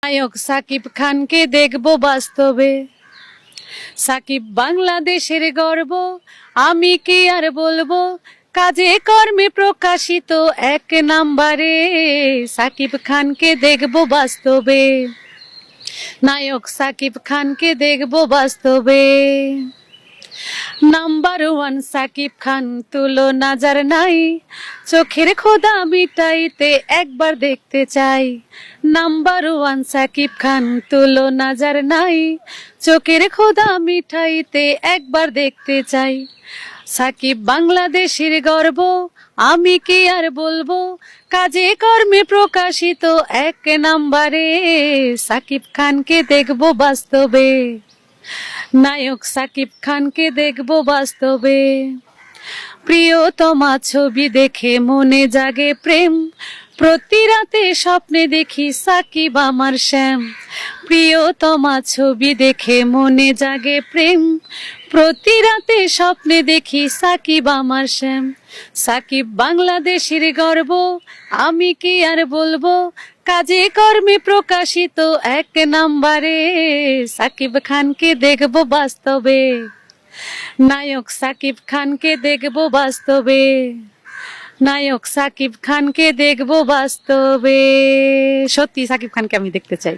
নায়ক সাকিব খানকে দেখবো বাস্তবে। সাকিব বাংলাদেশের গর্ব, আমি কি আর বলবো, কাজে কর্মে প্রকাশিত এক নাম্বারে। সাকিব খানকে দেখবো বাস্তবে, নায়ক সাকিব খানকে দেখবো বাস্তবে। নাম্বার ওয়ান সাকিব খান, তুলনা যার নাই, চোখের খোদা মিটাইতে একবার দেখতে চাই। নাম্বার ওয়ান সাকিব খান, তুলনা যার নাই, চোখের খোদা মিটাইতে একবার দেখতে চাই। সাকিব বাংলাদেশের গর্ব, আমি কি আর বলবো, কাজে কর্মে প্রকাশিত এক নাম্বারে। সাকিব খানকে দেখবো বাস্তবে, নায়ক সাকিব খানকে দেখবো বাস্তবে। প্রিয়তমা ছবি দেখে মনে জাগে প্রেম, প্রতি রাতে স্বপ্নে দেখি সাকিব আমার শ্যাম। প্রিয়তমা ছবি দেখে মনে জাগে প্রেম, প্রতি রাতে স্বপ্নে দেখি সাকিব আমার শ্যাম। সাকিব বাংলাদেশের গর্ব, আমি কি আর বলবো, কাজে কর্মে প্রকাশিত এক নাম্বারে। সাকিব খানকে দেখবো বাস্তবে, নায়ক সাকিব খানকে দেখবো বাস্তবে, নায়ক সাকিব খানকে দেখবো বাস্তবে। সত্যি সাকিব খানকে আমি দেখতে চাই।